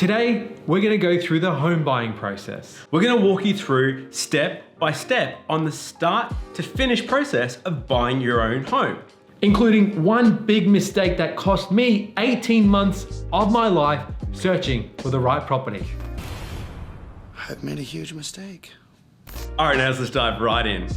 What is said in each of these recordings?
Today, we're going to go through the home buying process. We're going to walk you through step by step on the start to finish process of buying your own home. Including one big mistake that cost me 18 months of my life searching for the right property. I've made a huge mistake. All right, now let's dive right in.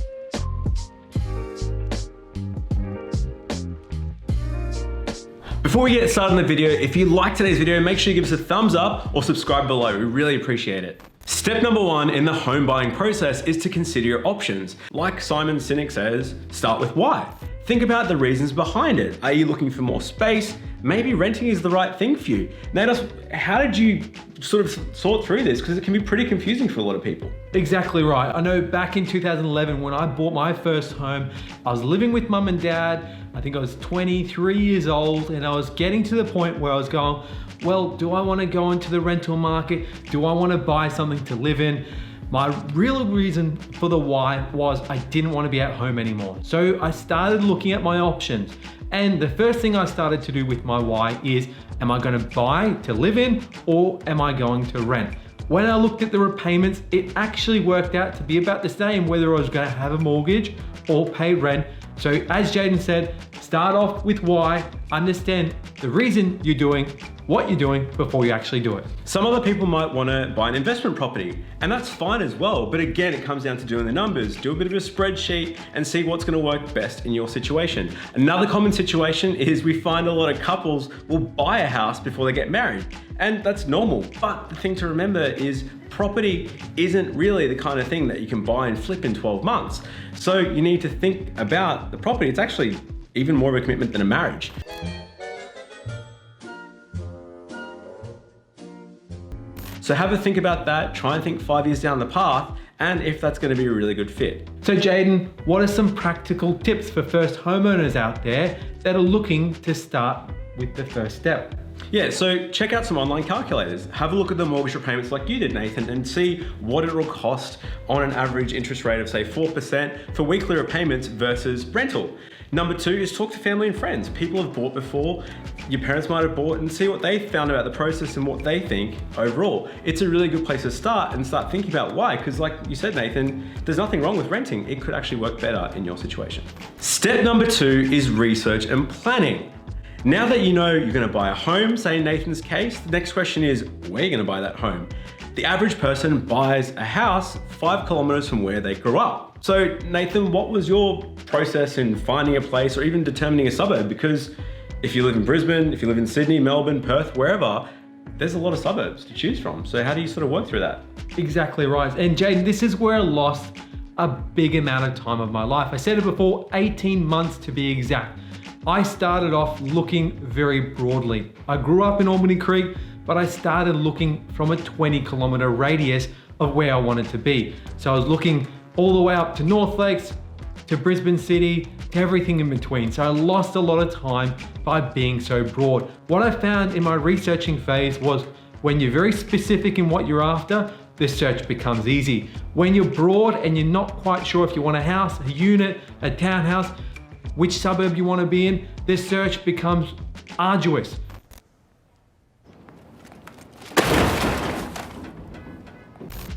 Before we get started on the video, if you like today's video, make sure you give us a thumbs up or subscribe below. We really appreciate it. Step number one in the home buying process is to consider your options. Like Simon Sinek says, start with why. Think about the reasons behind it. Are you looking for more space? Maybe renting is the right thing for you. Nados, how did you sort of sort through this? Because it can be pretty confusing for a lot of people. Exactly right. I know back in 2011 when I bought my first home, I was living with mum and dad. I think I was 23 years old and I was getting to the point where I was going, well, do I want to go into the rental market? Do I want to buy something to live in? My real reason for the why was I didn't want to be at home anymore. So I started looking at my options. And the first thing I started to do with my why is, am I going to buy to live in or am I going to rent? When I looked at the repayments, it actually worked out to be about the same whether I was going to have a mortgage or pay rent. So as Jaden said, start off with why, understand the reason you're doing what you're doing before you actually do it. Some other people might want to buy an investment property, and that's fine as well. But again, it comes down to doing the numbers, do a bit of a spreadsheet and see what's going to work best in your situation. Another common situation is we find a lot of couples will buy a house before they get married, and that's normal. But the thing to remember is property isn't really the kind of thing that you can buy and flip in 12 months. So you need to think about the property. It's actually even more of a commitment than a marriage. So have a think about that, try and think 5 years down the path, and if that's going to be a really good fit. So Jaden, what are some practical tips for first homeowners out there that are looking to start with the first step? Yeah, so check out some online calculators. Have a look at the mortgage repayments like you did, Nathan, and see what it'll cost on an average interest rate of say 4% for weekly repayments versus rental. Number two is talk to family and friends. People have bought before, your parents might have bought, and see what they found about the process and what they think overall. It's a really good place to start and start thinking about why, because like you said, Nathan, there's nothing wrong with renting. It could actually work better in your situation. Step number two is research and planning. Now that you know you're going to buy a home, say in Nathan's case, the next question is, where are you going to buy that home? The average person buys a house 5 kilometers from where they grew up. So Nathan, what was your process in finding a place or even determining a suburb? Because if you live in Brisbane, if you live in Sydney, Melbourne, Perth, wherever, there's a lot of suburbs to choose from. So how do you sort of work through that? Exactly right. And Jaden, this is where I lost a big amount of time of my life. I said it before, 18 months to be exact. I started off looking very broadly. I grew up in Albany Creek, but I started looking from a 20-kilometer radius of where I wanted to be. So I was looking all the way up to North Lakes, to Brisbane City, to everything in between. So I lost a lot of time by being so broad. What I found in my researching phase was when you're very specific in what you're after, the search becomes easy. When you're broad and you're not quite sure if you want a house, a unit, a townhouse, which suburb you want to be in, this search becomes arduous.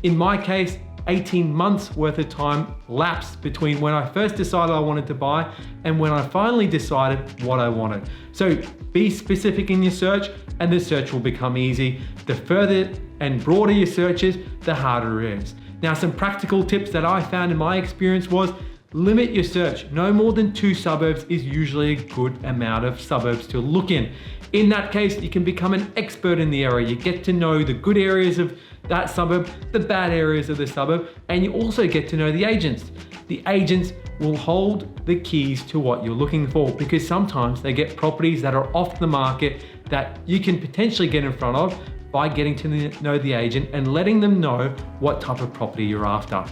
In my case, 18 months worth of time lapsed between when I first decided I wanted to buy and when I finally decided what I wanted. So be specific in your search and the search will become easy. The further and broader your search is, the harder it is. Now, some practical tips that I found in my experience was, limit your search. No more than 2 suburbs is usually a good amount of suburbs to look in. In that case, you can become an expert in the area. You get to know the good areas of that suburb, the bad areas of the suburb, and you also get to know the agents. The agents will hold the keys to what you're looking for because sometimes they get properties that are off the market that you can potentially get in front of by getting to know the agent and letting them know what type of property you're after.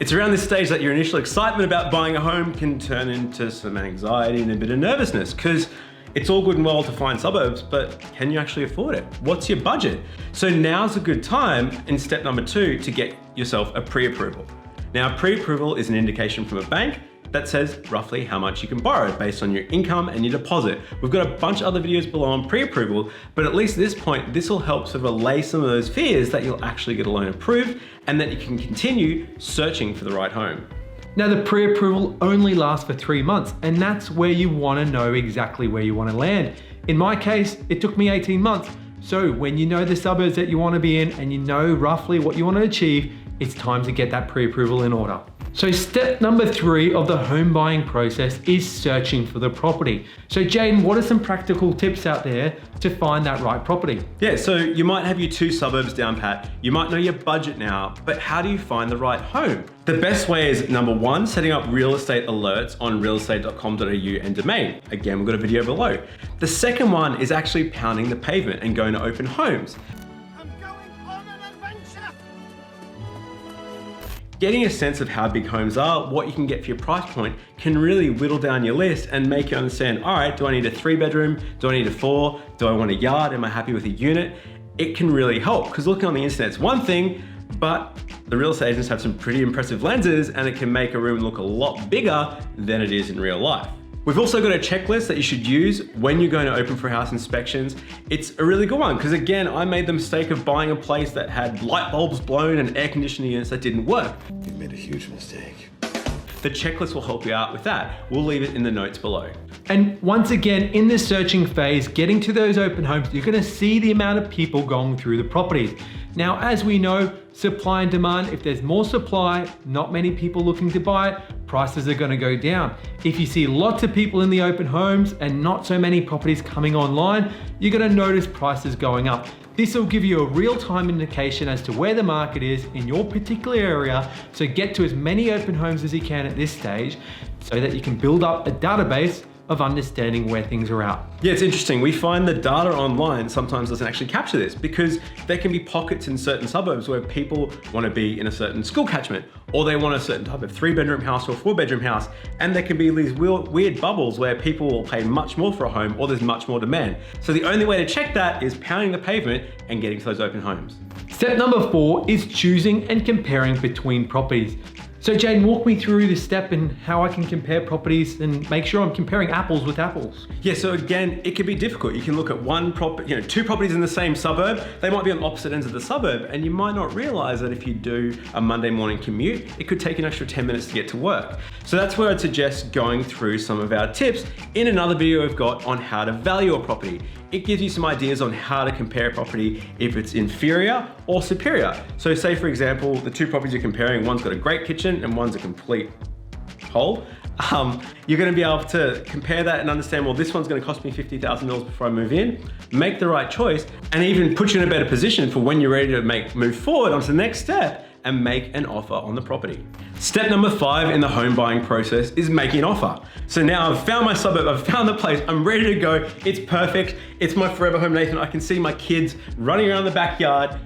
It's around this stage that your initial excitement about buying a home can turn into some anxiety and a bit of nervousness, because it's all good and well to find suburbs, but can you actually afford it? What's your budget? So now's a good time in step number 2 to get yourself a pre-approval. Now, pre-approval is an indication from a bank that says roughly how much you can borrow based on your income and your deposit. We've got a bunch of other videos below on pre-approval, but at least at this point, this will help sort of allay some of those fears that you'll actually get a loan approved and that you can continue searching for the right home. Now the pre-approval only lasts for 3 months, and that's where you want to know exactly where you want to land. In my case, it took me 18 months. So when you know the suburbs that you want to be in and you know roughly what you want to achieve, it's time to get that pre-approval in order. So step number 3 of the home buying process is searching for the property. So Jaden, what are some practical tips out there to find that right property? Yeah, so you might have your 2 suburbs down pat, you might know your budget now, but how do you find the right home? The best way is number 1, setting up real estate alerts on realestate.com.au and Domain. Again, we've got a video below. The second one is actually pounding the pavement and going to open homes. Getting a sense of how big homes are, what you can get for your price point, can really whittle down your list and make you understand, all right, do I need a 3-bedroom? Do I need a 4? Do I want a yard? Am I happy with a unit? It can really help, because looking on the internet's one thing, but the real estate agents have some pretty impressive lenses and it can make a room look a lot bigger than it is in real life. We've also got a checklist that you should use when you're going to open for house inspections. It's a really good one because again, I made the mistake of buying a place that had light bulbs blown and air conditioning units that didn't work. You've made a huge mistake. The checklist will help you out with that. We'll leave it in the notes below. And once again, in the searching phase, getting to those open homes, you're going to see the amount of people going through the properties. Now, as we know, supply and demand, if there's more supply, not many people looking to buy it, prices are going to go down. If you see lots of people in the open homes and not so many properties coming online, you're going to notice prices going up. This will give you a real-time indication as to where the market is in your particular area, so get to as many open homes as you can at this stage so that you can build up a database of understanding where things are at. Yeah, it's interesting. We find the data online sometimes doesn't actually capture this because there can be pockets in certain suburbs where people want to be in a certain school catchment, or they want a certain type of 3-bedroom house or 4-bedroom house, and there can be these weird bubbles where people will pay much more for a home or there's much more demand. So the only way to check that is pounding the pavement and getting to those open homes. Step number 4 is choosing and comparing between properties. So Jane, walk me through this step and how I can compare properties and make sure I'm comparing apples with apples. Yeah, so again, it can be difficult. You can look at two properties in the same suburb. They might be on opposite ends of the suburb, and you might not realize that if you do a Monday morning commute, it could take an extra 10 minutes to get to work. So that's where I'd suggest going through some of our tips in another video we've got on how to value a property. It gives you some ideas on how to compare a property if it's inferior or superior. So say for example, the 2 properties you're comparing, one's got a great kitchen and one's a complete hole. You're going to be able to compare that and understand, well, this one's going to cost me $50,000 before I move in, make the right choice, and even put you in a better position for when you're ready to move forward onto the next step and make an offer on the property. Step number 5 in the home buying process is making an offer. So now I've found my suburb, I've found the place, I'm ready to go, it's perfect, it's my forever home, Nathan, I can see my kids running around the backyard,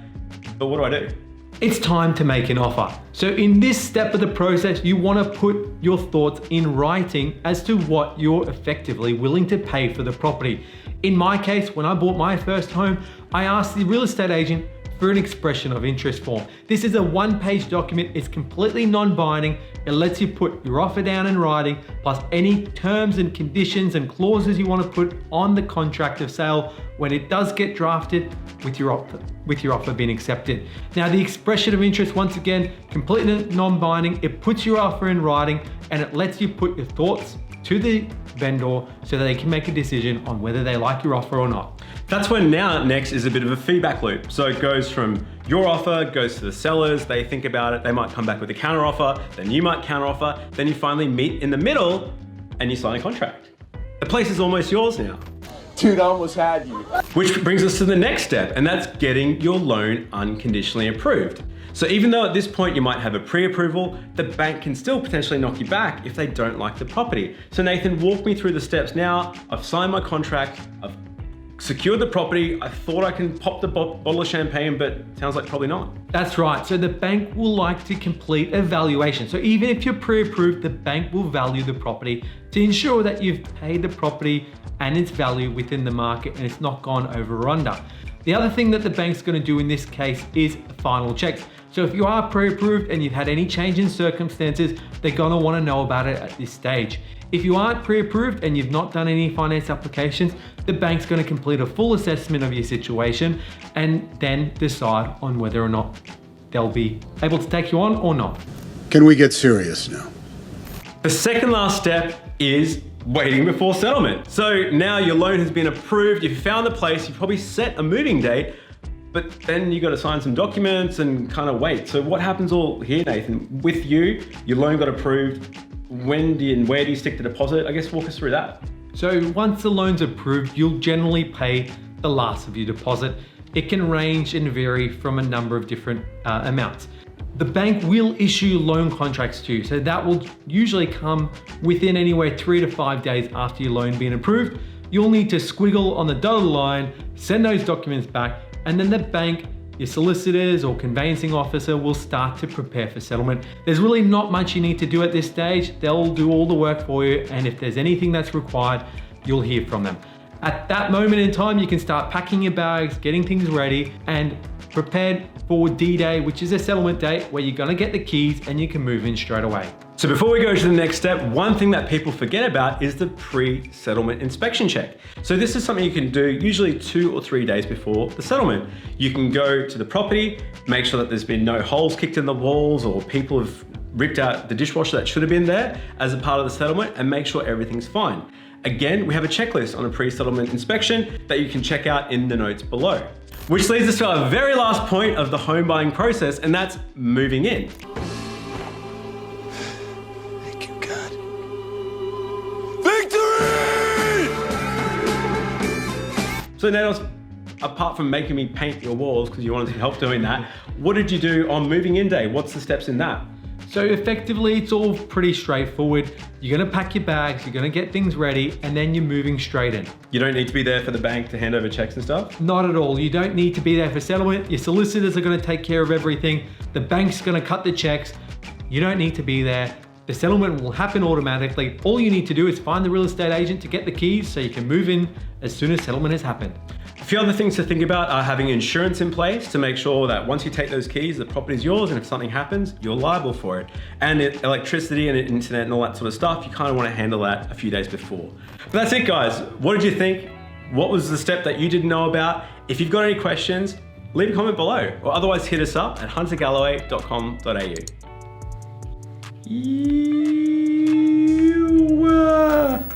but what do I do? It's time to make an offer. So in this step of the process, you want to put your thoughts in writing as to what you're effectively willing to pay for the property. In my case, when I bought my first home, I asked the real estate agent for an expression of interest form. This is a 1-page document. It's completely non-binding. It lets you put your offer down in writing, plus any terms and conditions and clauses you want to put on the contract of sale when it does get drafted with your offer being accepted. Now the expression of interest, once again, completely non-binding. It puts your offer in writing and it lets you put your thoughts to the vendor so that they can make a decision on whether they like your offer or not. That's when now next is a bit of a feedback loop. So it goes from your offer, goes to the sellers, they think about it, they might come back with a counter offer, then you might counter offer, then you finally meet in the middle and you sign a contract. The place is almost yours now. Dude, I almost had you. Which brings us to the next step, and that's getting your loan unconditionally approved. So even though at this point you might have a pre-approval, the bank can still potentially knock you back if they don't like the property. So Nathan, walk me through the steps now. I've signed my contract, I've secured the property. I thought I can pop the bottle of champagne, but sounds like probably not. That's right. So the bank will like to complete a valuation. So even if you're pre-approved, the bank will value the property to ensure that you've paid the property and its value within the market and it's not gone over or under. The other thing that the bank's going to do in this case is final checks. So if you are pre-approved and you've had any change in circumstances, they're going to want to know about it at this stage. If you aren't pre-approved and you've not done any finance applications, the bank's going to complete a full assessment of your situation and then decide on whether or not they'll be able to take you on or not. Can we get serious now? The second last step is waiting before settlement. So now your loan has been approved, you've found the place, you've probably set a moving date, but then you got to sign some documents and kind of wait. So what happens all here, Nathan? With you, your loan got approved. When do you and where do you stick the deposit? I guess walk us through that. So once the loan's approved, you'll generally pay the last of your deposit. It can range and vary from a number of different amounts. The bank will issue loan contracts to you. So that will usually come within anywhere 3 to 5 days after your loan being approved. You'll need to squiggle on the dotted line, send those documents back, and then the bank, your solicitors or conveyancing officer will start to prepare for settlement. There's really not much you need to do at this stage. They'll do all the work for you, and if there's anything that's required, you'll hear from them. At that moment in time, you can start packing your bags, getting things ready, and prepared for D-Day, which is a settlement date where you're gonna get the keys and you can move in straight away. So before we go to the next step, one thing that people forget about is the pre-settlement inspection check. So this is something you can do usually 2 or 3 days before the settlement. You can go to the property, make sure that there's been no holes kicked in the walls or people have ripped out the dishwasher that should have been there as a part of the settlement, and make sure everything's fine. Again, we have a checklist on a pre-settlement inspection that you can check out in the notes below. Which leads us to our very last point of the home buying process, and that's moving in. Thank you, God. Victory! So Nados, apart from making me paint your walls because you wanted some help doing that, what did you do on moving in day? What's the steps in that? So effectively, it's all pretty straightforward. You're gonna pack your bags, you're gonna get things ready, and then you're moving straight in. You don't need to be there for the bank to hand over checks and stuff? Not at all. You don't need to be there for settlement. Your solicitors are gonna take care of everything. The bank's gonna cut the checks. You don't need to be there. The settlement will happen automatically. All you need to do is find the real estate agent to get the keys so you can move in as soon as settlement has happened. A few other things to think about are having insurance in place to make sure that once you take those keys, the property's yours, and if something happens, you're liable for it. And electricity and internet and all that sort of stuff, you kind of want to handle that a few days before. But that's it, guys. What did you think? What was the step that you didn't know about? If you've got any questions, leave a comment below, or otherwise hit us up at huntergalloway.com.au.